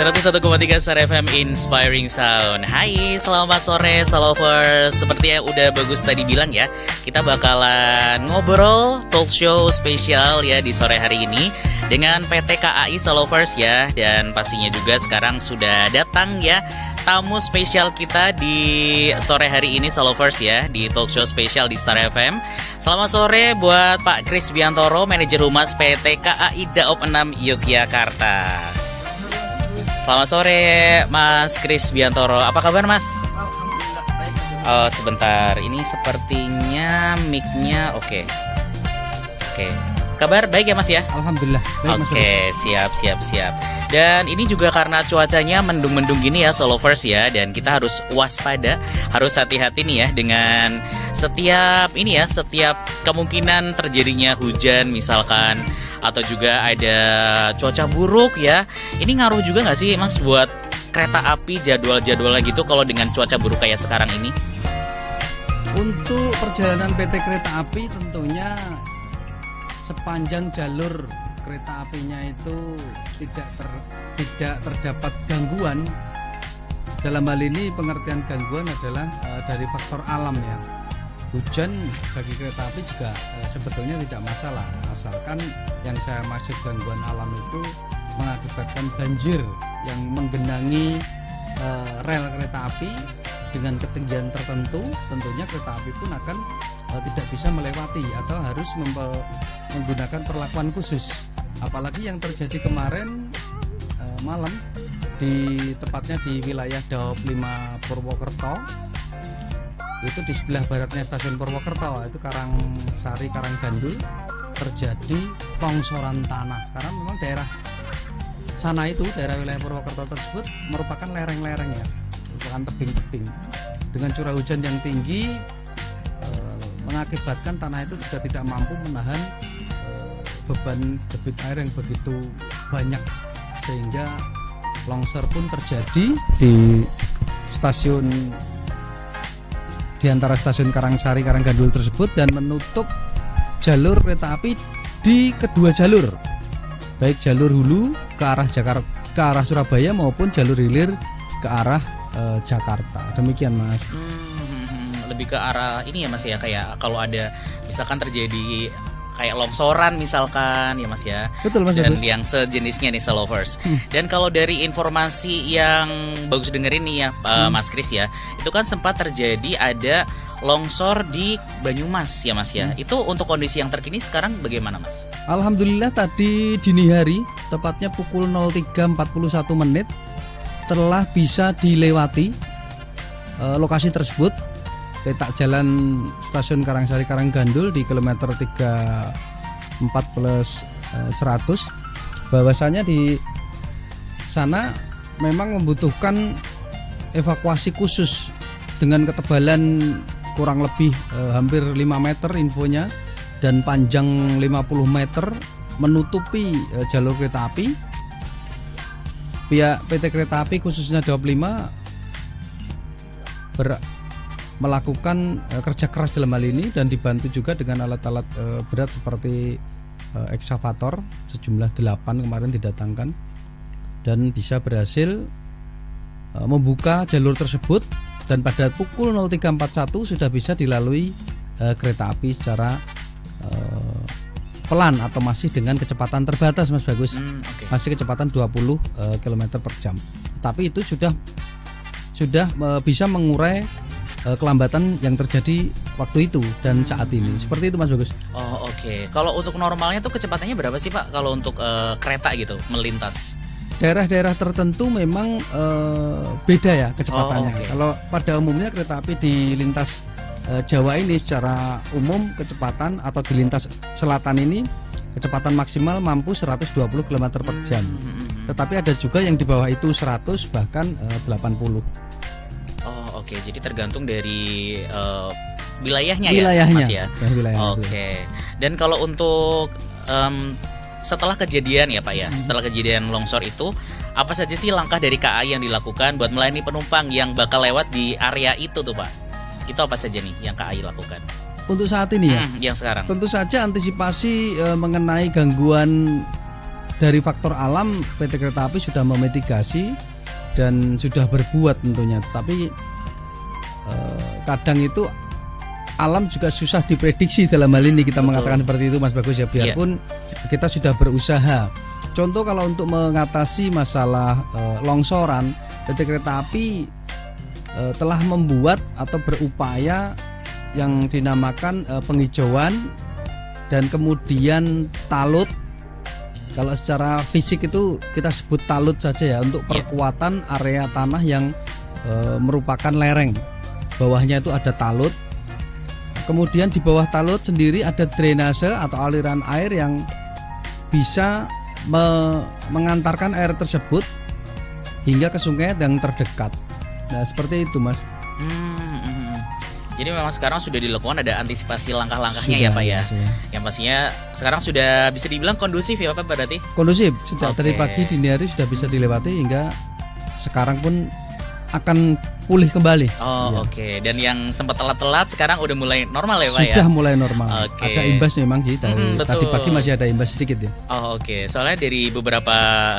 101,3 Star FM Inspiring Sound. Hai, selamat sore Salovers. Seperti yang udah Bagus tadi bilang ya, kita bakalan ngobrol talk show spesial ya di sore hari ini dengan PT KAI Salovers ya. Dan pastinya juga sekarang sudah datang ya tamu spesial kita di sore hari ini Salovers ya, di talk show spesial di Star FM. Selamat sore buat Pak Kris Biantoro, manajer humas PT KAI Daop 6 Yogyakarta. Selamat sore Mas Kris Biantoro, apa kabar Mas? Alhamdulillah baik. Oh sebentar, ini sepertinya mic-nya oke. Kabar baik ya Mas ya? Alhamdulillah baik. Oke, siap. Dan ini juga karena cuacanya mendung-mendung gini ya Salovers ya, dan kita harus waspada, harus hati-hati nih ya dengan setiap kemungkinan terjadinya hujan misalkan, atau juga ada cuaca buruk ya. Ini ngaruh juga nggak sih Mas buat kereta api jadwal-jadwalnya gitu kalau dengan cuaca buruk kayak sekarang ini? Untuk perjalanan PT Kereta Api tentunya sepanjang jalur kereta apinya itu tidak terdapat gangguan. Dalam hal ini pengertian gangguan adalah dari faktor alam ya. Hujan bagi kereta api juga sebetulnya tidak masalah, asalkan yang saya maksud gangguan alam itu mengakibatkan banjir yang menggenangi rel kereta api dengan ketinggian tertentu. Tentunya kereta api pun akan tidak bisa melewati atau harus menggunakan perlakuan khusus. Apalagi yang terjadi kemarin malam tepatnya di wilayah Daop 5 Purwokerto. Itu di sebelah baratnya stasiun Purwokerto, itu Karangsari, Karanggandul, terjadi longsoran tanah karena memang daerah sana itu, daerah wilayah Purwokerto tersebut merupakan lereng-lereng ya, merupakan tebing-tebing dengan curah hujan yang tinggi, mengakibatkan tanah itu juga tidak mampu menahan beban debit air yang begitu banyak, sehingga longsor pun terjadi di antara stasiun Karangsari, Karanggandul tersebut, dan menutup jalur kereta api di kedua jalur, baik jalur hulu ke arah Jakarta, ke arah Surabaya, maupun jalur hilir ke arah Jakarta. Demikian Mas. Lebih ke arah ini ya Mas ya, kayak kalau ada misalkan terjadi kayak longsoran misalkan ya Mas ya. Betul Mas. Dan yang sejenisnya nih Salovers. Dan kalau dari informasi yang Bagus dengerin nih ya Mas Kris ya, itu kan sempat terjadi ada longsor di Banyumas ya Mas ya. Itu untuk kondisi yang terkini sekarang bagaimana Mas? Alhamdulillah tadi dini hari, tepatnya pukul 03.41 telah bisa dilewati lokasi tersebut. Petak jalan stasiun Karangsari Karanggandul di kilometer 34+100, bahwasanya di sana memang membutuhkan evakuasi khusus dengan ketebalan kurang lebih hampir 5 meter infonya, dan panjang 50 meter menutupi jalur kereta api. Pihak PT Kereta Api khususnya Daop 5 melakukan kerja keras dalam hal ini, dan dibantu juga dengan alat-alat berat seperti ekskavator sejumlah 8 kemarin didatangkan, dan bisa berhasil membuka jalur tersebut, dan pada pukul 03.41 sudah bisa dilalui kereta api secara pelan atau masih dengan kecepatan terbatas Mas Bagus. Masih kecepatan 20 km per jam, tapi itu sudah bisa mengurai kelambatan yang terjadi waktu itu dan saat ini. Seperti itu Mas Bagus. Oh oke. Kalau untuk normalnya tuh kecepatannya berapa sih Pak kalau untuk kereta gitu melintas? Daerah-daerah tertentu memang beda ya kecepatannya. Kalau pada umumnya kereta api di lintas Jawa ini secara umum kecepatan, atau di lintas selatan ini kecepatan maksimal mampu 120 km per jam. Tetapi ada juga yang di bawah itu 100 bahkan 80. Oh oke, jadi tergantung dari wilayahnya ya Mas ya. Oke. Dan kalau untuk setelah kejadian ya Pak ya, setelah kejadian longsor itu, apa saja sih langkah dari KAI yang dilakukan buat melayani penumpang yang bakal lewat di area itu tuh Pak? Itu apa saja nih yang KAI lakukan? Untuk saat ini ya, yang sekarang. Tentu saja antisipasi mengenai gangguan dari faktor alam PT Kereta Api sudah memitigasi dan sudah berbuat tentunya. Tapi kadang itu alam juga susah diprediksi dalam hal ini, kita mengatakan seperti itu Mas Bagus ya, biarpun kita sudah berusaha. Contoh kalau untuk mengatasi masalah longsoran, PT Kereta Api telah membuat atau berupaya yang dinamakan penghijauan dan kemudian talut. Kalau secara fisik itu kita sebut talut saja ya, untuk perkuatan area tanah yang merupakan lereng. Bawahnya itu ada talut. Kemudian di bawah talut sendiri ada drainase atau aliran air yang bisa mengantarkan air tersebut hingga ke sungai yang terdekat. Nah seperti itu Mas. Jadi memang sekarang sudah dilakukan ada antisipasi langkah-langkahnya ya Pak ya. Yang pastinya sekarang sudah bisa dibilang kondusif ya Pak berarti? Kondusif, sejak dari pagi dini hari sudah bisa dilewati hingga sekarang pun akan pulih kembali. Oke. Dan yang sempat telat-telat sekarang udah mulai normal ya Pak ya? Sudah mulai normal. Ada imbas memang sih dari tadi pagi masih ada imbas sedikit ya. Oke. Soalnya dari beberapa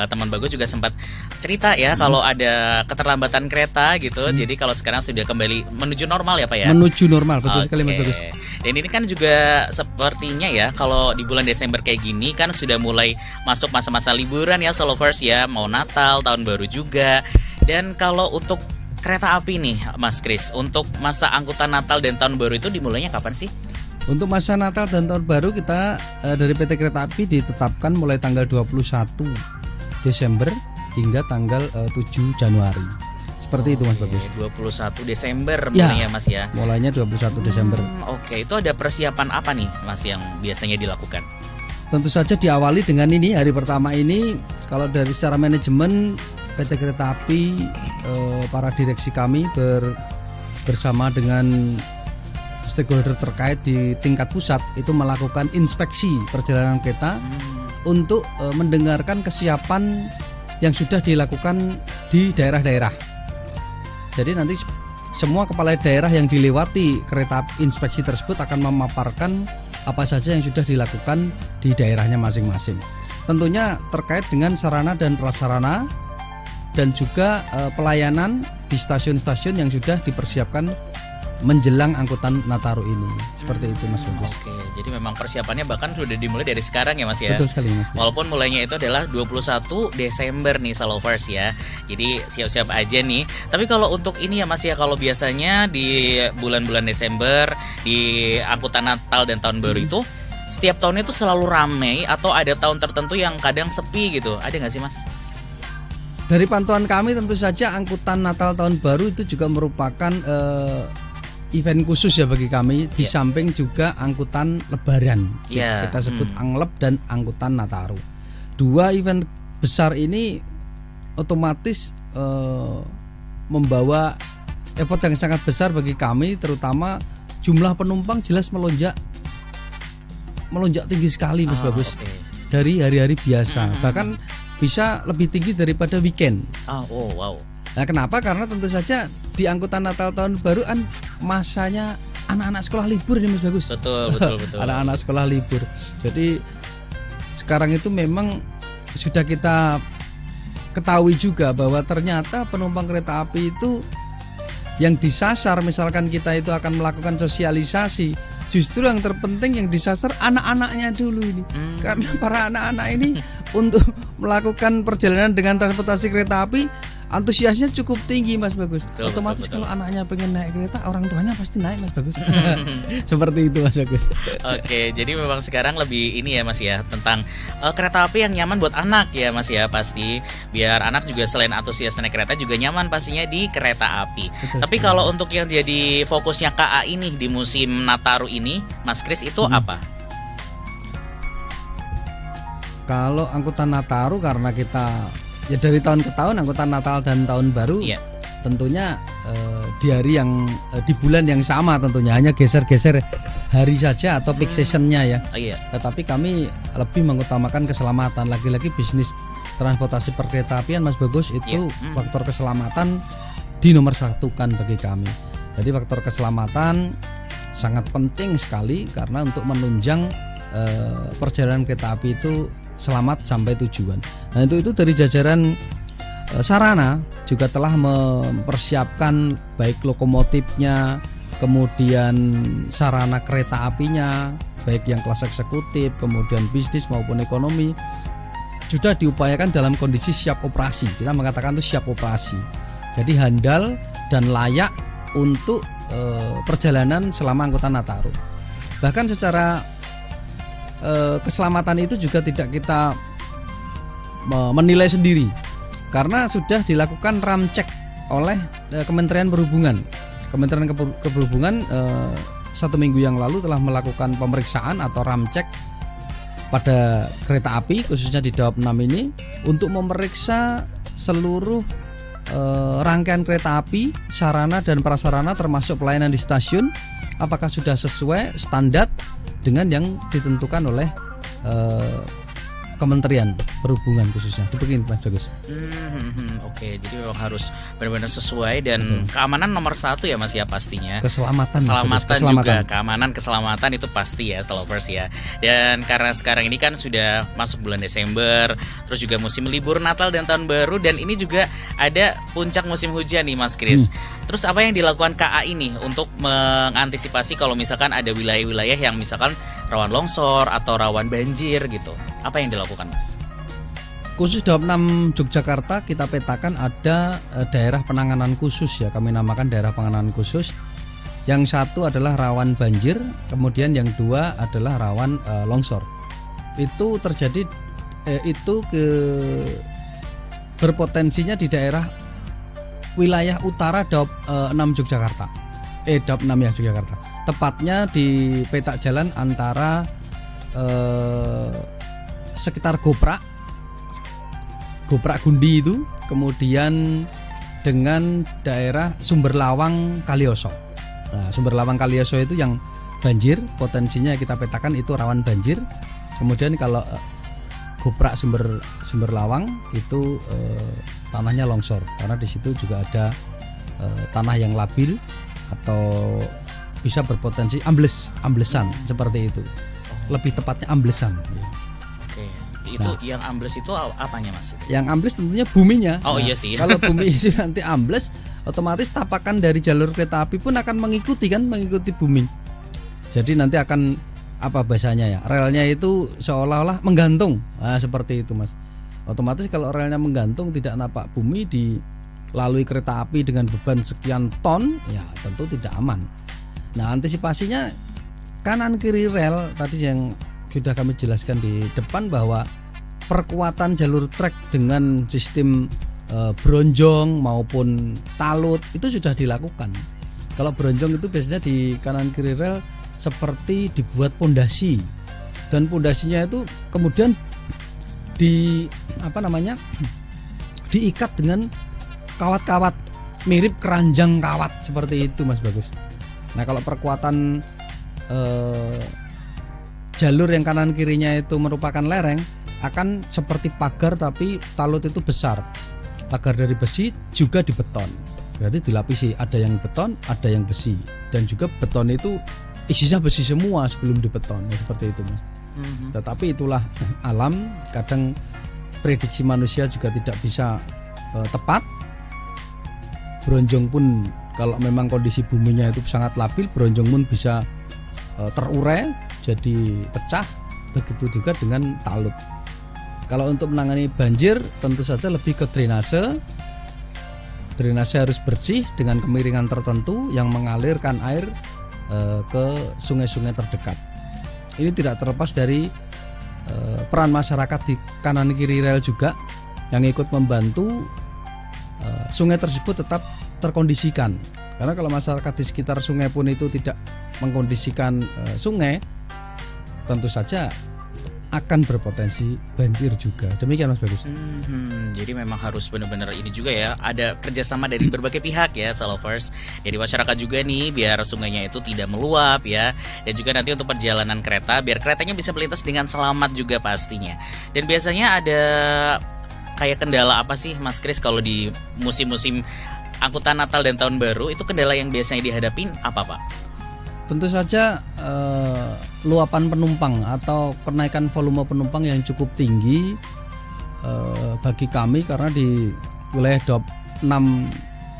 teman Bagus juga sempat cerita ya kalau ada keterlambatan kereta gitu. Jadi kalau sekarang sudah kembali menuju normal ya Pak ya? Menuju normal, betul sekali Mas Bagus. Dan ini kan juga sepertinya ya kalau di bulan Desember kayak gini kan sudah mulai masuk masa-masa liburan ya Solovers ya, mau Natal, tahun baru juga. Dan kalau untuk kereta api nih Mas Kris, untuk masa angkutan Natal dan tahun baru itu dimulainya kapan sih? Untuk masa Natal dan tahun baru kita dari PT Kereta Api ditetapkan mulai tanggal 21 Desember hingga tanggal 7 Januari. Seperti itu Mas Bagus. 21 Desember mulainya Mas ya. Mulainya 21 Desember. Oke, itu ada persiapan apa nih Mas yang biasanya dilakukan? Tentu saja diawali dengan ini, hari pertama ini kalau dari secara manajemen PT Kereta Api, para direksi kami bersama dengan stakeholder terkait di tingkat pusat itu melakukan inspeksi perjalanan kereta untuk mendengarkan kesiapan yang sudah dilakukan di daerah-daerah. Jadi nanti semua kepala daerah yang dilewati kereta inspeksi tersebut akan memaparkan apa saja yang sudah dilakukan di daerahnya masing-masing. Tentunya terkait dengan sarana dan prasarana dan juga pelayanan di stasiun-stasiun yang sudah dipersiapkan menjelang angkutan Nataru ini. Seperti itu Mas Bagus. Oke, jadi memang persiapannya bahkan sudah dimulai dari sekarang ya Mas ya. Betul sekali Mas. Walaupun mulainya itu adalah 21 Desember nih Solovers ya. Jadi siap-siap aja nih. Tapi kalau untuk ini ya Mas ya, kalau biasanya di bulan-bulan Desember di angkutan Natal dan tahun baru itu setiap tahunnya itu selalu ramai atau ada tahun tertentu yang kadang sepi gitu. Ada nggak sih Mas? Dari pantauan kami tentu saja angkutan Natal tahun baru itu juga merupakan event khusus ya bagi kami. Di samping juga angkutan Lebaran, kita sebut Anglep dan angkutan Nataru. Dua event besar ini otomatis membawa effort yang sangat besar bagi kami, terutama jumlah penumpang jelas melonjak tinggi sekali Mas Bagus. Dari hari-hari biasa, bahkan bisa lebih tinggi daripada weekend. Wow. Nah kenapa? Karena tentu saja di angkutan Natal tahun baru kan masanya anak-anak sekolah libur nih Mas Bagus. Betul. Anak-anak sekolah libur. Jadi sekarang itu memang sudah kita ketahui juga bahwa ternyata penumpang kereta api itu yang disasar, misalkan kita itu akan melakukan sosialisasi, justru yang terpenting yang disasar anak-anaknya dulu ini. Karena para anak-anak ini untuk melakukan perjalanan dengan transportasi kereta api antusiasnya cukup tinggi Mas Bagus. Otomatis kalau anaknya pengen naik kereta, orang tuanya pasti naik Mas Bagus. Seperti itu Mas Bagus. Oke, jadi memang sekarang lebih ini ya Mas ya, tentang kereta api yang nyaman buat anak ya Mas ya, pasti biar anak juga selain antusias naik kereta juga nyaman pastinya di kereta api. Tapi kalau untuk yang jadi fokusnya KA ini di musim Nataru ini Mas Kris itu apa? Kalau angkutan Nataru karena kita ya dari tahun ke tahun angkutan Natal dan tahun baru tentunya di hari yang di bulan yang sama, tentunya hanya geser-geser hari saja atau peak seasonnya ya. Tetapi kami lebih mengutamakan keselamatan. Lagi-lagi bisnis transportasi perkeretaapian Mas Bagus itu faktor keselamatan dinomorsatukan bagi kami. Jadi faktor keselamatan sangat penting sekali karena untuk menunjang perjalanan kereta api itu selamat sampai tujuan. Nah itu dari jajaran sarana juga telah mempersiapkan baik lokomotifnya, kemudian sarana kereta apinya, baik yang kelas eksekutif, kemudian bisnis maupun ekonomi, sudah diupayakan dalam kondisi siap operasi. Kita mengatakan itu siap operasi. Jadi handal dan layak untuk perjalanan selama angkutan Nataru. Bahkan secara keselamatan itu juga tidak kita menilai sendiri, karena sudah dilakukan ramcek oleh Kementerian Perhubungan. Kementerian Perhubungan 1 minggu yang lalu telah melakukan pemeriksaan atau ramcek pada kereta api khususnya di Daob 6 ini untuk memeriksa seluruh rangkaian kereta api, sarana dan prasarana termasuk pelayanan di stasiun apakah sudah sesuai standar dengan yang ditentukan oleh Kementerian Perhubungan khususnya. Begini Mas Bagus. Oke, jadi memang harus benar-benar sesuai dan keamanan nomor 1 ya Mas ya pastinya. Keselamatan juga, keamanan keselamatan itu pasti ya Salovers ya. Dan karena sekarang ini kan sudah masuk bulan Desember, terus juga musim libur Natal dan Tahun Baru, dan ini juga ada puncak musim hujan nih Mas Kris. Terus apa yang dilakukan KA ini untuk mengantisipasi kalau misalkan ada wilayah-wilayah yang misalkan rawan longsor atau rawan banjir gitu? Apa yang dilakukan Mas? Khusus Daob 6 Yogyakarta kita petakan ada daerah penanganan khusus ya, kami namakan daerah penanganan khusus. Yang satu adalah rawan banjir, kemudian yang dua adalah rawan longsor. Itu terjadi berpotensinya di daerah wilayah utara Daob 6 Yogyakarta. Daob 6 ya Yogyakarta. Tepatnya di petak jalan antara sekitar Goprak Gundi itu, kemudian dengan daerah Sumber Lawang Kalioso. Nah, Sumber Lawang Kalioso itu yang banjir, potensinya kita petakan itu rawan banjir. Kemudian kalau Goprak Sumber Lawang itu tanahnya longsor, karena di situ juga ada tanah yang labil atau bisa berpotensi amblesan seperti itu. Lebih tepatnya amblesan. Oke. Itu yang ambles itu apanya Mas? Yang ambles tentunya buminya. Oh iya sih. Kalau bumi itu nanti ambles, otomatis tapakan dari jalur kereta api pun akan mengikuti bumi. Jadi nanti akan apa bahasanya ya? Relnya itu seolah-olah menggantung. Nah, seperti itu Mas. Otomatis kalau relnya menggantung tidak napak bumi dilalui kereta api dengan beban sekian ton, ya tentu tidak aman. Nah, antisipasinya kanan kiri rel tadi yang sudah kami jelaskan di depan bahwa perkuatan jalur trek dengan sistem bronjong maupun talut itu sudah dilakukan. Kalau bronjong itu biasanya di kanan kiri rel seperti dibuat pondasi, dan pondasinya itu kemudian diikat dengan kawat-kawat mirip keranjang kawat seperti itu Mas Bagus. Nah, kalau perkuatan jalur yang kanan kirinya itu merupakan lereng, akan seperti pagar tapi talut itu besar. Pagar dari besi juga di beton. Berarti dilapisi, ada yang beton, ada yang besi, dan juga beton itu isinya besi semua sebelum dibeton, ya, seperti itu Mas. Tetapi itulah alam, kadang prediksi manusia juga tidak bisa tepat. Bronjong pun kalau memang kondisi buminya itu sangat labil, bronjong pun bisa terurai jadi pecah. Begitu juga dengan talut. Kalau untuk menangani banjir tentu saja lebih ke drainase. Drainase harus bersih dengan kemiringan tertentu yang mengalirkan air ke sungai-sungai terdekat. Ini tidak terlepas dari peran masyarakat di kanan kiri rel juga yang ikut membantu sungai tersebut tetap terkondisikan. Karena kalau masyarakat di sekitar sungai pun itu tidak mengkondisikan sungai, tentu saja akan berpotensi banjir juga. Demikian Mas Bagus. Jadi memang harus benar-benar ini juga ya, ada kerjasama dari berbagai pihak ya, Salovers. Dari masyarakat juga nih, biar sungainya itu tidak meluap ya. Dan juga nanti untuk perjalanan kereta, biar keretanya bisa melintas dengan selamat juga pastinya. Dan biasanya ada kayak kendala apa sih Mas Kris kalau di musim-musim angkutan Natal dan Tahun Baru, itu kendala yang biasanya dihadapin apa Pak? Tentu saja luapan penumpang atau kenaikan volume penumpang yang cukup tinggi bagi kami, karena di wilayah Daup 6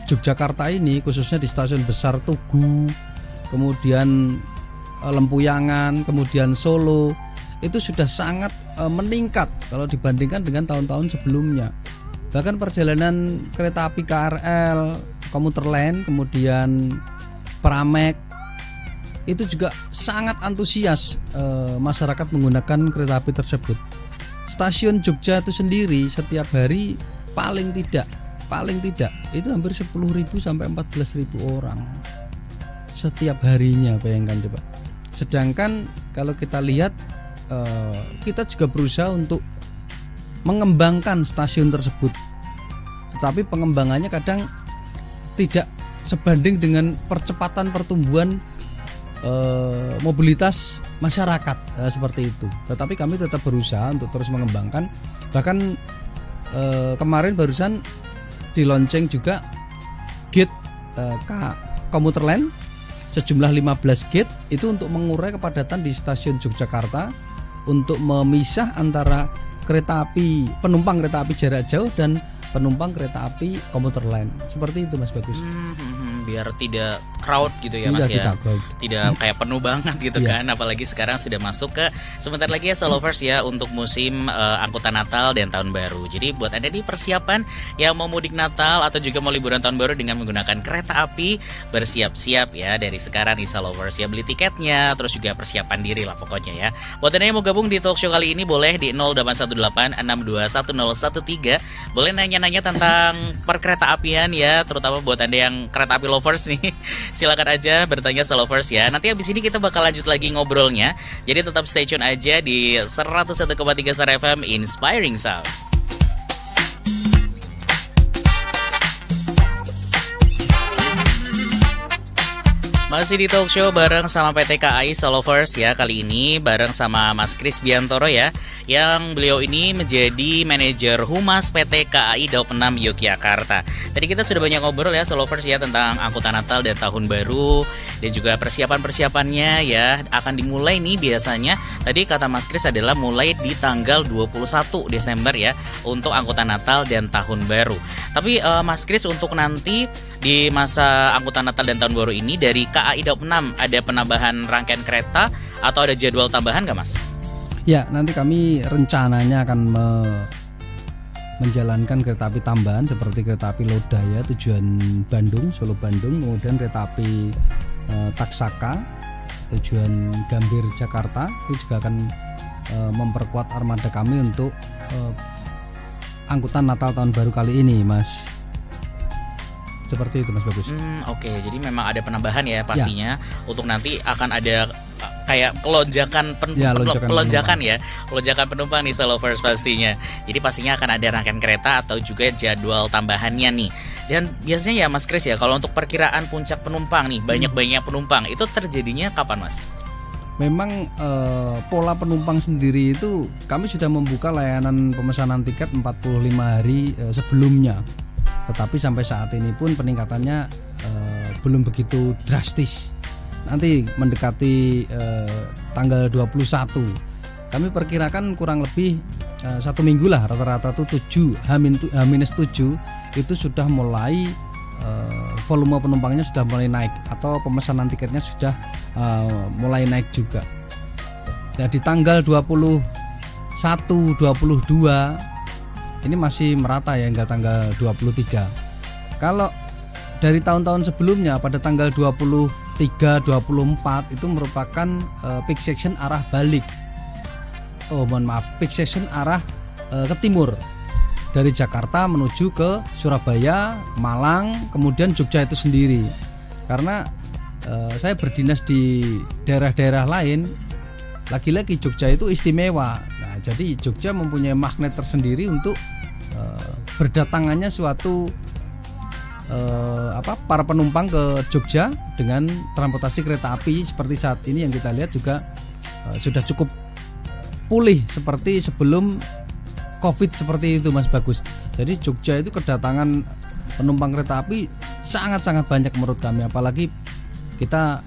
Yogyakarta ini, khususnya di stasiun besar Tugu, kemudian Lempuyangan, kemudian Solo, itu sudah sangat meningkat kalau dibandingkan dengan tahun-tahun sebelumnya. Bahkan perjalanan kereta api KRL, komuter lain, kemudian Pramek, itu juga sangat antusias masyarakat menggunakan kereta api tersebut. Stasiun Jogja itu sendiri setiap hari paling tidak itu hampir 10.000 sampai 14.000 orang setiap harinya, bayangkan coba. Sedangkan kalau kita lihat, kita juga berusaha untuk mengembangkan stasiun tersebut, tetapi pengembangannya kadang tidak sebanding dengan percepatan pertumbuhan mobilitas masyarakat, seperti itu. Tetapi kami tetap berusaha untuk terus mengembangkan. Bahkan kemarin barusan dilonceng juga gate komuter lain sejumlah 15 gate, itu untuk mengurai kepadatan di stasiun Yogyakarta, untuk memisah antara penumpang kereta api jarak jauh dan penumpang kereta api komuter lain. Seperti itu Mas Bagus. Biar tidak crowd gitu ya Mas ya. Tidak kayak penuh banget gitu kan. Apalagi sekarang sudah masuk ke sebentar lagi ya Solovers ya, untuk musim angkutan Natal dan Tahun Baru. Jadi buat Anda di persiapan yang mau mudik Natal atau juga mau liburan Tahun Baru dengan menggunakan kereta api, bersiap-siap ya dari sekarang di Solovers ya, beli tiketnya, terus juga persiapan diri lah pokoknya ya. Buat Anda yang mau gabung di talk show kali ini, boleh di 0818 621 1013. Boleh nanya-nanya tentang perkereta apian ya, terutama buat Anda yang kereta api lovers nih. Silakan aja bertanya Solovers ya. Nanti abis ini kita bakal lanjut lagi ngobrolnya. Jadi tetap stay tune aja di 101,3 SORA FM Inspiring Sound. Masih di talk show bareng sama PT KAI Solovers ya. Kali ini bareng sama Mas Kris Biantoro ya, yang beliau ini menjadi manajer humas PT KAI Daup 6 Yogyakarta. Tadi kita sudah banyak ngobrol ya Solovers ya tentang angkutan Natal dan Tahun Baru, dan juga persiapan-persiapannya ya. Akan dimulai nih biasanya, tadi kata Mas Kris adalah mulai di tanggal 21 Desember ya, untuk angkutan Natal dan Tahun Baru. Tapi Mas Kris, untuk nanti di masa angkutan Natal dan Tahun Baru ini dari KAI Daup 6 ada penambahan rangkaian kereta atau ada jadwal tambahan nggak Mas? Ya, nanti kami rencananya akan menjalankan kereta api tambahan seperti kereta api Lodaya tujuan Bandung, Solo Bandung, kemudian kereta api Taksaka tujuan Gambir Jakarta. Itu juga akan memperkuat armada kami untuk angkutan Natal Tahun Baru kali ini Mas. Seperti itu Mas Bagus. Oke, jadi memang ada penambahan ya pastinya ya. Untuk nanti akan ada kayak lonjakan penumpang nih Solovers pastinya. Jadi pastinya akan ada rangkaian kereta atau juga jadwal tambahannya nih. Dan biasanya ya Mas Kris ya, kalau untuk perkiraan puncak penumpang nih, banyak penumpang, itu terjadinya kapan Mas? Memang pola penumpang sendiri itu kami sudah membuka layanan pemesanan tiket 45 hari sebelumnya. Tetapi sampai saat ini pun peningkatannya belum begitu drastis. Nanti mendekati tanggal 21, kami perkirakan kurang lebih 1 minggu lah, rata-rata tuh 7H-7 itu sudah mulai volume penumpangnya sudah mulai naik, atau pemesanan tiketnya sudah mulai naik juga. Nah, di tanggal 21, 22 ini masih merata ya hingga tanggal 23. Kalau dari tahun-tahun sebelumnya pada tanggal 23, 24 itu merupakan peak section arah balik. Peak section arah ke timur. Dari Jakarta menuju ke Surabaya, Malang, kemudian Jogja itu sendiri. Karena saya berdinas di daerah-daerah lain, lagi-lagi Jogja itu istimewa. Nah, jadi Jogja mempunyai magnet tersendiri untuk berdatangannya suatu para penumpang ke Jogja dengan transportasi kereta api seperti saat ini yang kita lihat juga sudah cukup pulih seperti sebelum Covid seperti itu Mas Bagus. Jadi Jogja itu kedatangan penumpang kereta api sangat-sangat banyak menurut kami, apalagi kita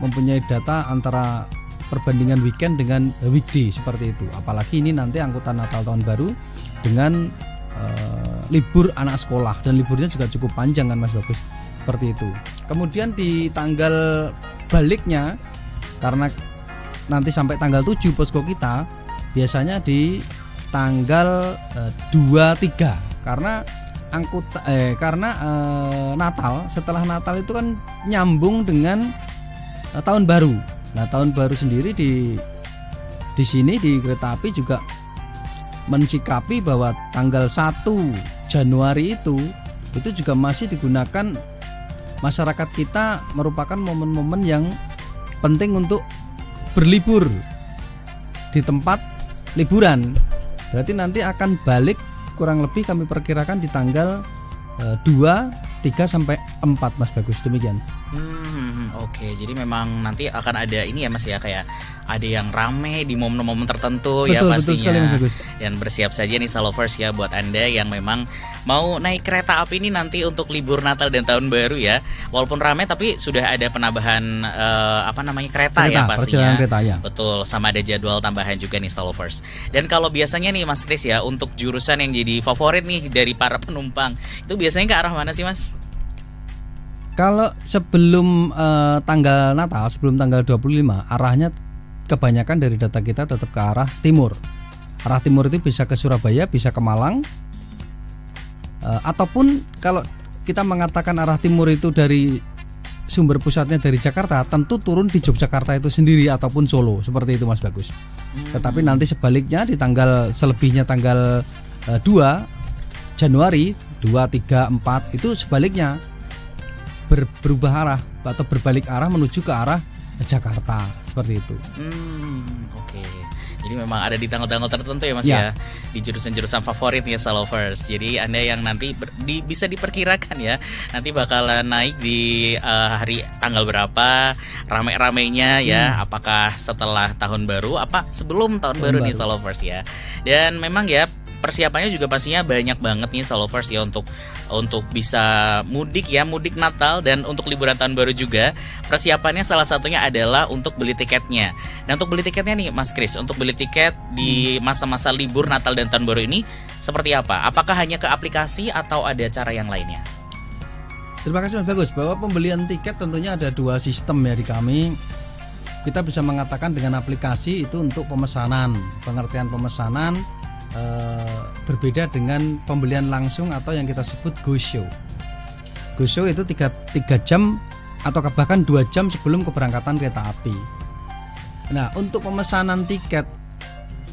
mempunyai data antara perbandingan weekend dengan weekday seperti itu. Apalagi ini nanti angkutan Natal Tahun Baru dengan libur anak sekolah, dan liburnya juga cukup panjang kan Mas Bagus, seperti itu. Kemudian di tanggal baliknya, karena nanti sampai tanggal 7 posko kita biasanya di tanggal 2-3 karena Natal, setelah Natal itu kan nyambung dengan tahun baru. Nah, tahun baru sendiri di sini di kereta api juga mensikapi bahwa tanggal 1 Januari itu juga masih digunakan masyarakat kita, merupakan momen-momen yang penting untuk berlibur di tempat liburan. Berarti nanti akan balik kurang lebih kami perkirakan di tanggal 2, 3 sampai 4 Mas Bagus, demikian. Oke, jadi memang nanti akan ada ini ya Mas ya, kayak ada yang rame di momen-momen tertentu. Betul, ya pastinya. Betul sekali, Mas Bagus. Dan bersiap saja nih Salovers ya, buat Anda yang memang mau naik kereta api ini nanti untuk libur Natal dan Tahun Baru ya. Walaupun rame tapi sudah ada penambahan kereta ya pastinya. Kereta, ya. Betul, sama ada jadwal tambahan juga nih Salovers. Dan kalau biasanya nih Mas Kris ya, untuk jurusan yang jadi favorit nih dari para penumpang, itu biasanya ke arah mana sih Mas? Kalau sebelum tanggal Natal, sebelum tanggal 25, arahnya kebanyakan dari data kita tetap ke arah timur. Arah timur itu bisa ke Surabaya, bisa ke Malang, ataupun kalau kita mengatakan arah timur itu dari sumber pusatnya dari Jakarta, tentu turun di Yogyakarta itu sendiri ataupun Solo, seperti itu Mas Bagus. Tetapi nanti sebaliknya di tanggal selebihnya tanggal 2 Januari 2, 3, 4 itu sebaliknya berubah arah atau berbalik arah menuju ke arah Jakarta, seperti itu. Oke. Jadi memang ada di tanggal-tanggal tertentu ya Mas ya, di jurusan-jurusan favorit ya Salovers. Jadi Anda yang nanti bisa diperkirakan ya, nanti bakalan naik di hari tanggal berapa, rame-ramenya ya, apakah setelah tahun baru apa sebelum tahun baru nih Salovers ya. Dan memang ya persiapannya juga pastinya banyak banget nih Salovers ya, untuk bisa mudik ya, mudik Natal dan untuk liburan tahun baru juga. Persiapannya salah satunya adalah untuk beli tiketnya. Nah, untuk beli tiketnya nih Mas Kris, untuk beli tiket di masa-masa libur Natal dan tahun baru ini seperti apa? Apakah hanya ke aplikasi atau ada cara yang lainnya? Terima kasih Mas Bagus. Bahwa pembelian tiket tentunya ada 2 sistem ya di kami. Kita bisa mengatakan dengan aplikasi itu untuk pemesanan, pengertian pemesanan berbeda dengan pembelian langsung atau yang kita sebut go show. Go show itu 3 jam atau bahkan 2 jam sebelum keberangkatan kereta api. Nah, untuk pemesanan tiket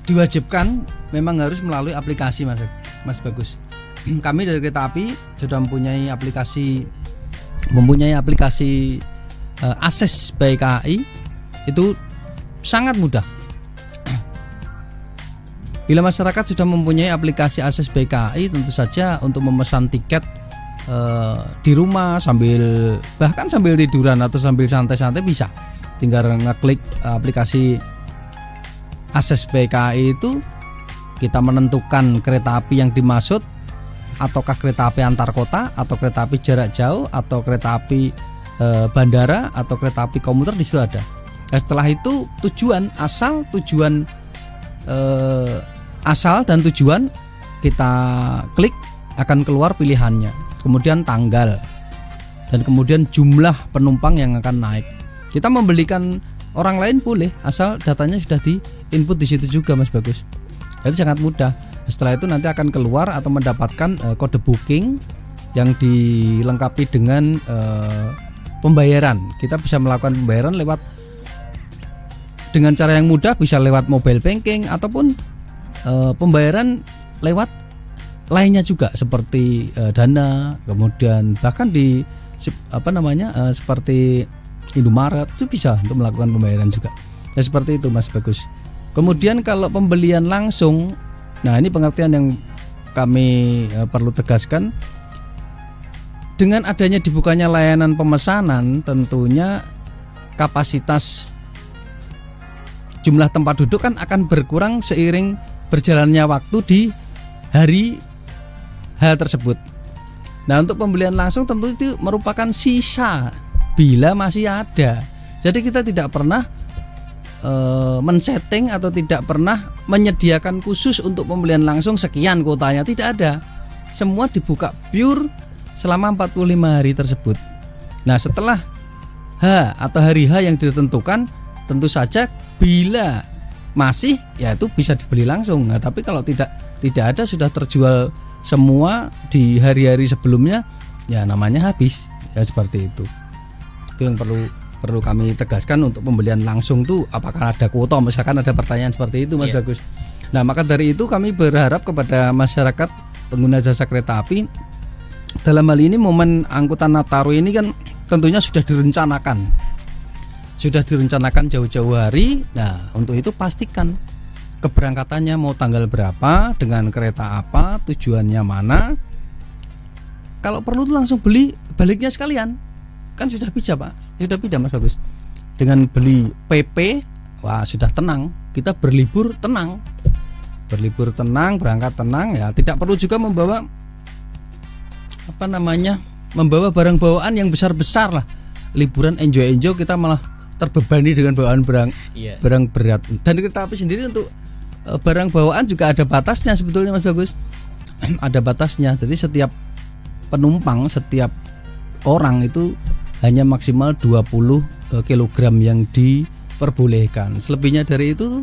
diwajibkan memang harus melalui aplikasi Mas Bagus. Kami dari kereta api sudah mempunyai aplikasi Akses by KAI. Itu sangat mudah. Bila masyarakat sudah mempunyai aplikasi Akses by KAI, tentu saja untuk memesan tiket di rumah bahkan sambil tiduran atau sambil santai-santai bisa. Tinggal ngeklik aplikasi Akses by KAI itu, kita menentukan kereta api yang dimaksud, ataukah kereta api antar kota, atau kereta api jarak jauh, atau kereta api bandara, atau kereta api komuter, di situ ada. Nah, setelah itu tujuan asal dan tujuan kita klik, akan keluar pilihannya, kemudian tanggal, dan kemudian jumlah penumpang yang akan naik. Kita membelikan orang lain boleh, asal datanya sudah di input di situ juga Mas Bagus. Jadi sangat mudah. Setelah itu nanti akan keluar atau mendapatkan kode booking yang dilengkapi dengan pembayaran. Kita bisa melakukan pembayaran dengan cara yang mudah, bisa lewat mobile banking ataupun pembayaran lewat lainnya juga seperti Dana, kemudian bahkan di seperti Indomaret itu bisa untuk melakukan pembayaran juga. Ya, seperti itu Mas Bagus. Kemudian kalau pembelian langsung, nah ini pengertian yang kami perlu tegaskan. Dengan adanya dibukanya layanan pemesanan, tentunya kapasitas jumlah tempat duduk kan akan berkurang seiring berjalannya waktu di hari H tersebut. Nah, untuk pembelian langsung tentu itu merupakan sisa bila masih ada. Jadi kita tidak pernah men-setting atau tidak pernah menyediakan khusus untuk pembelian langsung sekian kuotanya, tidak ada. Semua dibuka pure selama 45 hari tersebut. Nah, setelah H atau hari H yang ditentukan, tentu saja bila masih ya itu bisa dibeli langsung. Nah, tapi kalau tidak ada, sudah terjual semua di hari-hari sebelumnya, ya namanya habis. Ya seperti itu. Itu yang perlu kami tegaskan untuk pembelian langsung tuh, apakah ada kuota, misalkan ada pertanyaan seperti itu Mas Bagus. Nah, maka dari itu kami berharap kepada masyarakat pengguna jasa kereta api, dalam hal ini momen angkutan Nataru ini kan tentunya sudah direncanakan jauh-jauh hari. Nah, untuk itu pastikan keberangkatannya mau tanggal berapa, dengan kereta apa, tujuannya mana. Kalau perlu tuh langsung beli baliknya sekalian. Kan sudah bisa Pak, sudah bisa Mas Bagus. Dengan beli PP, wah sudah tenang. Kita berlibur tenang, berangkat tenang. Ya tidak perlu juga membawa membawa barang bawaan yang besar lah. Liburan enjoy kita malah terbebani dengan bawaan barang berat. Dan kereta api sendiri untuk barang bawaan juga ada batasnya sebetulnya Mas Bagus. Ada batasnya. Jadi setiap penumpang, setiap orang itu hanya maksimal 20 kg yang diperbolehkan. Selebihnya dari itu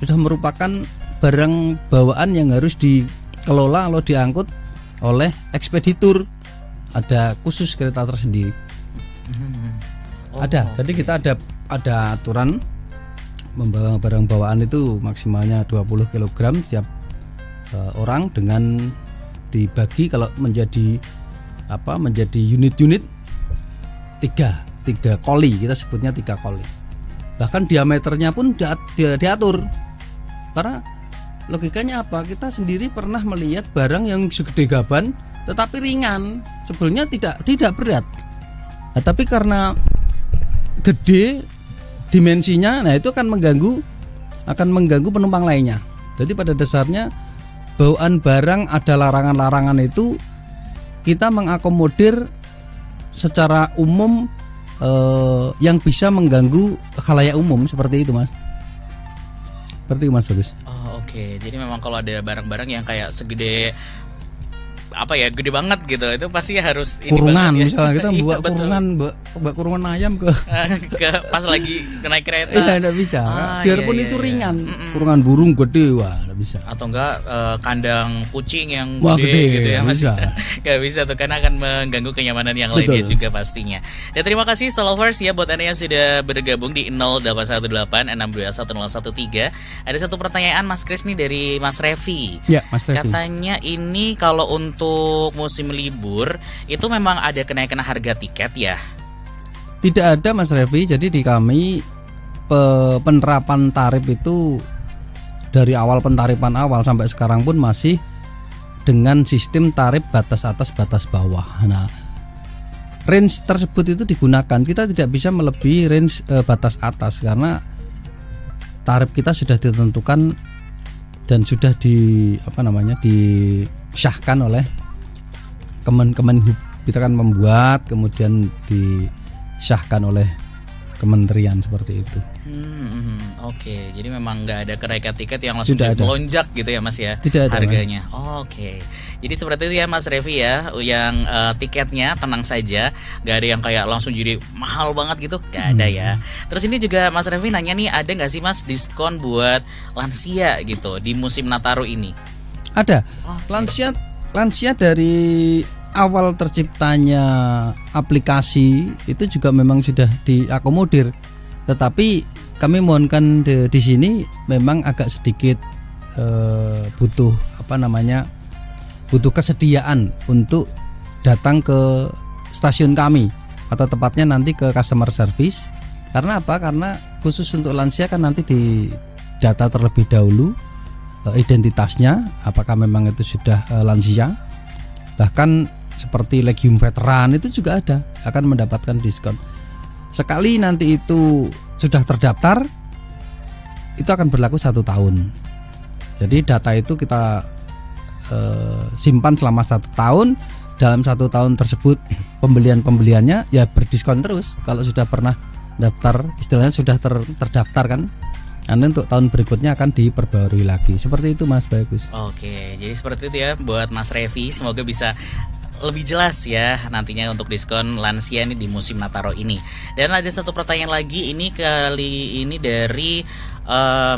sudah merupakan barang bawaan yang harus dikelola atau diangkut oleh ekspeditur. Ada khusus kereta tersendiri. Jadi kita ada aturan membawa barang bawaan itu maksimalnya 20 kg setiap orang, dengan dibagi kalau menjadi unit-unit 3 koli, kita sebutnya 3 koli. Bahkan diameternya pun diatur. Karena logikanya apa? Kita sendiri pernah melihat barang yang segede gaban tetapi ringan, sebenarnya tidak berat. Nah, tapi karena gede dimensinya, nah itu akan mengganggu penumpang lainnya. Jadi pada dasarnya bawaan barang ada larangan-larangan itu kita mengakomodir secara umum yang bisa mengganggu khalayak umum, seperti itu Mas. Seperti itu Mas Bagus. Oh, oke. Jadi memang kalau ada barang-barang yang kayak segede gede banget gitu, itu pasti harus kurungan ini misalnya kita iya, buat kurungan ayam ke pas lagi naik kereta. Iya, enggak bisa. Biarpun itu ringan. Kurungan burung gede, wah enggak bisa. Atau enggak kandang kucing yang gede gitu ya Mas. Enggak bisa tuh, karena akan mengganggu kenyamanan yang lainnya juga pastinya. Dan terima kasih Stolovers ya buat Anda yang sudah bergabung di 0818 621 013. Ada satu pertanyaan Mas Kris nih dari Mas Revi. Ya, Mas Revi. Katanya ini kalau untuk musim libur itu memang ada kenaikan harga tiket ya? Tidak ada Mas Revi. Jadi di kami penerapan tarif itu dari awal pentarifan awal sampai sekarang pun masih dengan sistem tarif batas atas batas bawah. Nah, range tersebut itu digunakan. Kita tidak bisa melebihi range batas atas karena tarif kita sudah ditentukan dan sudah disahkan oleh Kemenhub. Kita kan membuat, kemudian disahkan oleh kementerian, seperti itu. Oke, jadi memang nggak ada kenaikan tiket yang langsung melonjak gitu ya Mas ya? Tidak ada harganya. Oke, jadi seperti itu ya Mas Revi ya, yang tiketnya tenang saja, nggak ada yang kayak langsung jadi mahal banget gitu, nggak ada ya. Terus ini juga Mas Revi nanya nih, ada nggak sih Mas diskon buat lansia gitu di musim Nataru ini? Ada. Lansia dari awal terciptanya aplikasi itu juga memang sudah diakomodir. Tetapi kami mohonkan di sini memang agak sedikit butuh kesediaan untuk datang ke stasiun kami, atau tepatnya nanti ke customer service. Karena apa? Karena khusus untuk lansia kan nanti didata terlebih dahulu identitasnya, apakah memang itu sudah lansia. Bahkan seperti Legium Veteran itu juga akan mendapatkan diskon. Sekali nanti itu sudah terdaftar, itu akan berlaku 1 tahun. Jadi data itu kita simpan selama 1 tahun. Dalam 1 tahun tersebut pembeliannya ya berdiskon terus. Kalau sudah pernah daftar, istilahnya sudah terdaftar kan, Nanti untuk tahun berikutnya akan diperbarui lagi. Seperti itu Mas Bagus. Oke, jadi seperti itu ya buat Mas Revi. Semoga bisa lebih jelas ya nantinya untuk diskon lansia nih di musim Nataru ini. Dan ada satu pertanyaan lagi, ini kali ini dari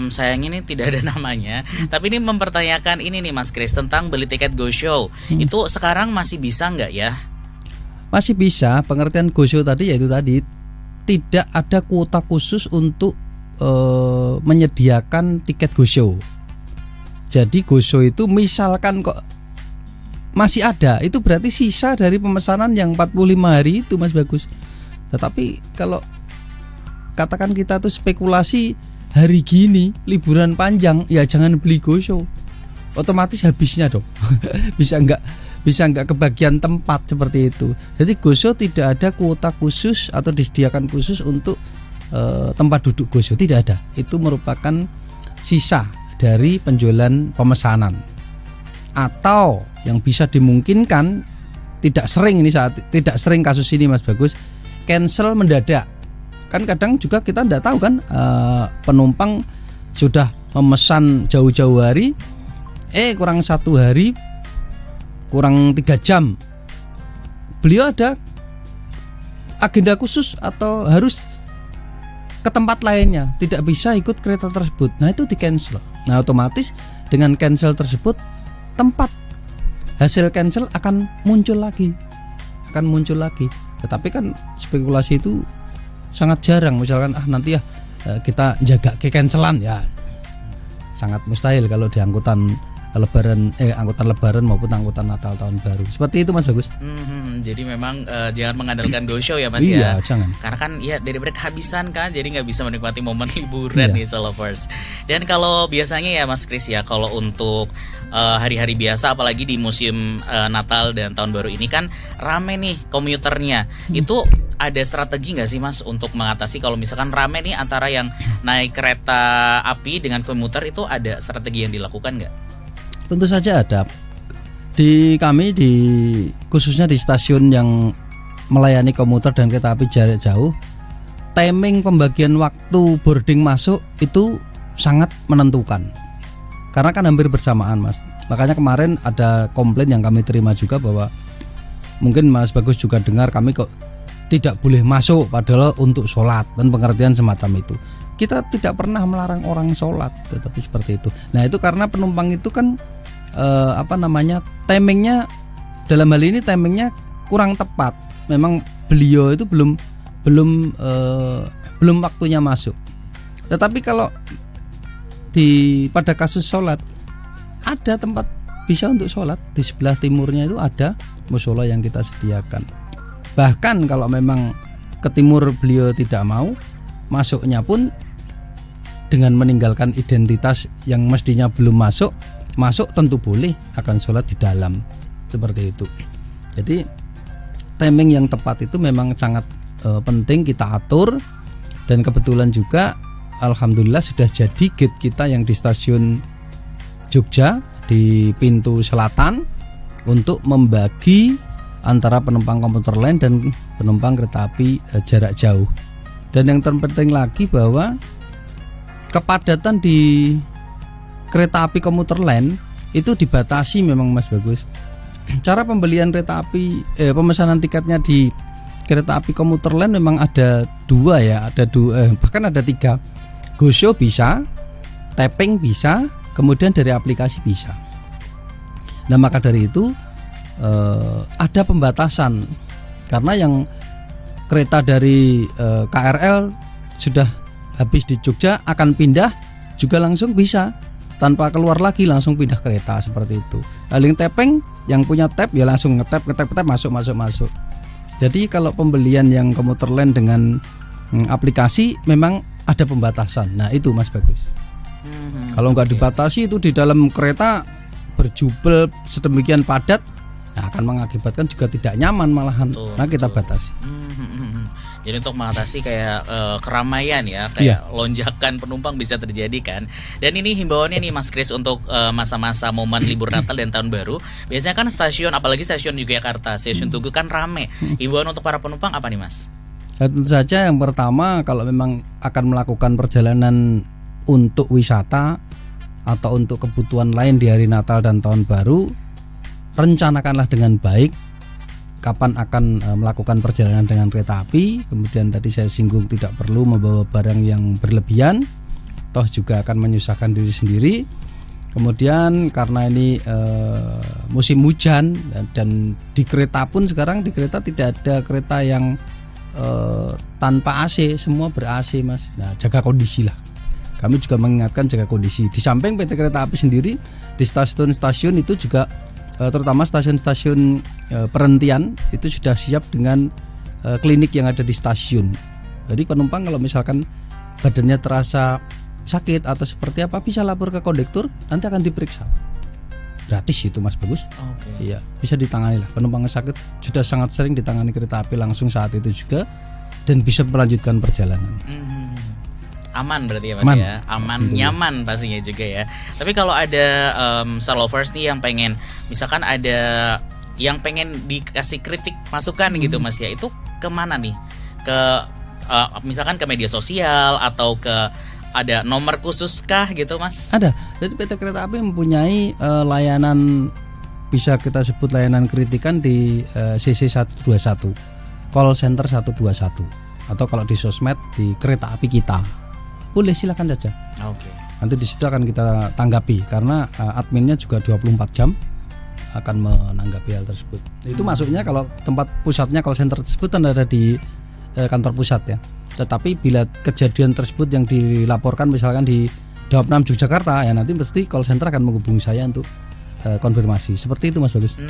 sayangnya ini tidak ada namanya, tapi ini mempertanyakan ini nih Mas Kris tentang beli tiket Go Show. Itu sekarang masih bisa nggak ya? Masih bisa. Pengertian Go Show tadi yaitu tadi tidak ada kuota khusus untuk menyediakan tiket Go Show. Jadi Go Show itu misalkan kok masih ada, itu berarti sisa dari pemesanan yang 45 hari itu Mas Bagus. Tetapi kalau katakan kita tuh spekulasi hari gini liburan panjang, ya jangan beli Go Show. Otomatis habisnya dong. bisa nggak kebagian tempat seperti itu. Jadi Go Show tidak ada kuota khusus atau disediakan khusus untuk tempat duduk Go Show, tidak ada. Itu merupakan sisa dari penjualan pemesanan. Atau yang bisa dimungkinkan, tidak sering kasus ini Mas Bagus, cancel mendadak. Kan kadang juga kita tidak tahu kan, penumpang sudah memesan jauh-jauh hari, kurang 1 hari, kurang 3 jam, beliau ada agenda khusus atau harus ke tempat lainnya, tidak bisa ikut kereta tersebut. Nah itu di cancel. Nah otomatis dengan cancel tersebut, tempat hasil cancel akan muncul lagi. Tetapi kan spekulasi itu sangat jarang. Misalkan nanti ya kita jaga ke cancelan, ya sangat mustahil kalau di angkutan lebaran maupun angkutan Natal tahun baru. Seperti itu Mas Bagus. Jadi memang jangan mengandalkan Go Show ya Mas iya, ya. Jangan. Karena kan ya daripada kehabisan kan, jadi nggak bisa menikmati momen liburan nih Solovers. Dan kalau biasanya ya Mas Kris ya, kalau untuk hari-hari biasa apalagi di musim Natal dan tahun baru ini kan rame nih komuternya. Itu ada strategi nggak sih Mas untuk mengatasi kalau misalkan rame nih antara yang naik kereta api dengan komuter, itu ada strategi yang dilakukan nggak? Tentu saja ada. Kami khususnya di stasiun yang melayani komuter dan kereta api jarak jauh, timing pembagian waktu boarding masuk itu sangat menentukan. Karena kan hampir bersamaan Mas. Makanya kemarin ada komplain yang kami terima juga bahwa mungkin Mas Bagus juga dengar, kami kok tidak boleh masuk padahal untuk sholat dan pengertian semacam itu. Kita tidak pernah melarang orang sholat, tetapi seperti itu. Nah itu karena penumpang itu kan timingnya, dalam hal ini timingnya kurang tepat. Memang beliau itu belum waktunya masuk. Tetapi kalau pada kasus sholat, ada tempat bisa untuk sholat di sebelah timurnya, itu ada musola yang kita sediakan. Bahkan kalau memang ke timur beliau tidak mau, masuknya pun dengan meninggalkan identitas yang mestinya belum masuk tentu boleh, akan sholat di dalam, seperti itu. Jadi timing yang tepat itu memang sangat penting kita atur. Dan kebetulan juga alhamdulillah sudah jadi gate kita yang di stasiun Jogja di pintu selatan untuk membagi antara penumpang komuter lain dan penumpang kereta api jarak jauh. Dan yang terpenting lagi bahwa kepadatan di kereta api komuter lain itu dibatasi memang Mas Bagus. Cara pembelian kereta api pemesanan tiketnya di kereta api komuter lain memang ada dua ya, bahkan ada 3. Go Show bisa, tapping bisa, kemudian dari aplikasi bisa. Nah maka dari itu ada pembatasan, karena yang kereta dari KRL sudah habis di Jogja akan pindah juga langsung bisa, tanpa keluar lagi langsung pindah kereta, seperti itu. Link tapping yang punya tab ya langsung ngetap masuk. Jadi kalau pembelian yang komuter lain dengan aplikasi memang ada pembatasan. Nah itu Mas Bagus. Kalau nggak dibatasi itu di dalam kereta berjubel sedemikian padat, nah akan mengakibatkan juga tidak nyaman malahan. Nah kita batasi. Jadi untuk mengatasi kayak keramaian ya, kayak lonjakan penumpang bisa terjadi kan. Dan ini himbauannya nih Mas Kris untuk masa-masa momen libur Natal dan Tahun Baru. Biasanya kan stasiun, apalagi stasiun Yogyakarta, stasiun Tugu kan rame. Himbauan untuk para penumpang apa nih Mas? Tentu saja yang pertama, kalau memang akan melakukan perjalanan untuk wisata atau untuk kebutuhan lain di hari Natal dan Tahun Baru, rencanakanlah dengan baik kapan akan melakukan perjalanan dengan kereta api. Kemudian tadi saya singgung tidak perlu membawa barang yang berlebihan, toh juga akan menyusahkan diri sendiri. Kemudian karena ini musim hujan dan di kereta pun sekarang di kereta tidak ada kereta yang tanpa AC, semua ber-AC Mas. Nah, jaga kondisi lah. Kami juga mengingatkan jaga kondisi. Di samping PT Kereta Api sendiri di stasiun-stasiun itu juga terutama stasiun-stasiun perhentian itu sudah siap dengan klinik yang ada di stasiun. Jadi penumpang kalau misalkan badannya terasa sakit atau seperti apa bisa lapor ke kondektur, nanti akan diperiksa. Gratis itu Mas Bagus. Oke. Iya, bisa ditangani lah. Penumpang sakit sudah sangat sering ditangani kereta api langsung saat itu juga dan bisa melanjutkan perjalanan. Aman berarti ya Mas Aman. ya. Aman, nyaman pastinya juga ya. Tapi kalau ada Star Lovers nih yang pengen, misalkan ada yang pengen dikasih kritik masukan gitu Mas ya, itu kemana nih? Ke misalkan ke media sosial atau ke ada nomor khusus kah gitu Mas? Ada. Jadi PT Kereta Api mempunyai layanan, bisa kita sebut layanan kritikan di CC 121, call center 121, atau kalau di sosmed di Kereta Api Kita. Boleh, silakan saja. Oke. Nanti di situ akan kita tanggapi karena adminnya juga 24 jam akan menanggapi hal tersebut. Itu masuknya kalau tempat pusatnya call center tersebut kan ada di kantor pusat ya. Tetapi bila kejadian tersebut yang dilaporkan misalkan di Daop 6 Yogyakarta, ya nanti pasti call center akan menghubungi saya untuk konfirmasi. Seperti itu Mas Bagus.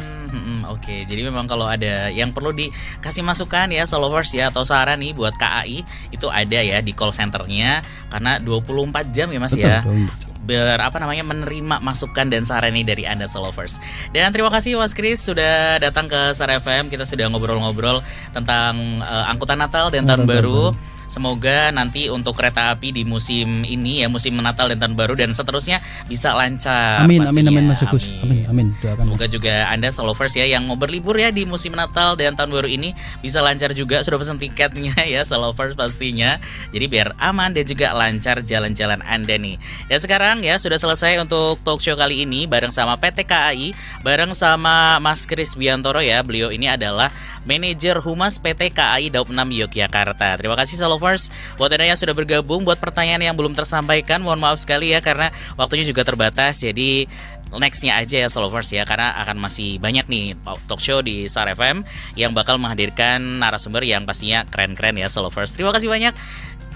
Oke. Jadi memang kalau ada yang perlu dikasih masukan ya Solovers ya, atau saran nih buat KAI, itu ada ya di call centernya, karena 24 jam ya Mas. Betul, ya 24 jam. menerima masukan dan saran nih dari Anda Solovers. Dan terima kasih Mas Kris sudah datang ke Star FM. Kita sudah ngobrol-ngobrol tentang angkutan Natal dan Tahun Baru. Semoga nanti untuk kereta api di musim ini ya, musim Natal dan Tahun Baru dan seterusnya bisa lancar. Amin Mas pastinya. Agus. Amin. Doakan Semoga Mas. juga Anda Solovers ya yang mau berlibur ya di musim Natal dan Tahun Baru ini bisa lancar juga. Sudah pesan tiketnya ya Solovers pastinya. Jadi biar aman dan juga lancar jalan-jalan Anda nih. Dan sekarang ya sudah selesai untuk talk show kali ini bareng sama PT KAI, bareng sama Mas Kris Biantoro ya. Beliau ini adalah manajer humas PT KAI Daop 6 Yogyakarta. Terima kasih Solovers buat Anda yang sudah bergabung. Buat pertanyaan yang belum tersampaikan, mohon maaf sekali ya karena waktunya juga terbatas. Jadi nextnya aja ya Solovers ya, karena akan masih banyak nih talk show di Star FM yang bakal menghadirkan narasumber yang pastinya keren-keren ya Solovers. Terima kasih banyak.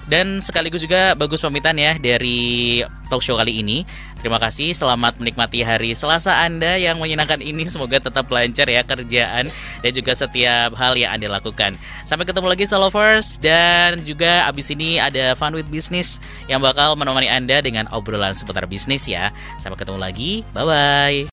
Dan sekaligus juga bagus pamitan ya dari talk show kali ini. Terima kasih, selamat menikmati hari Selasa Anda yang menyenangkan ini. Semoga tetap lancar ya kerjaan dan juga setiap hal yang Anda lakukan. Sampai ketemu lagi Solovers. Dan juga abis ini ada Fun with Business yang bakal menemani Anda dengan obrolan seputar bisnis ya. Sampai ketemu lagi, bye-bye.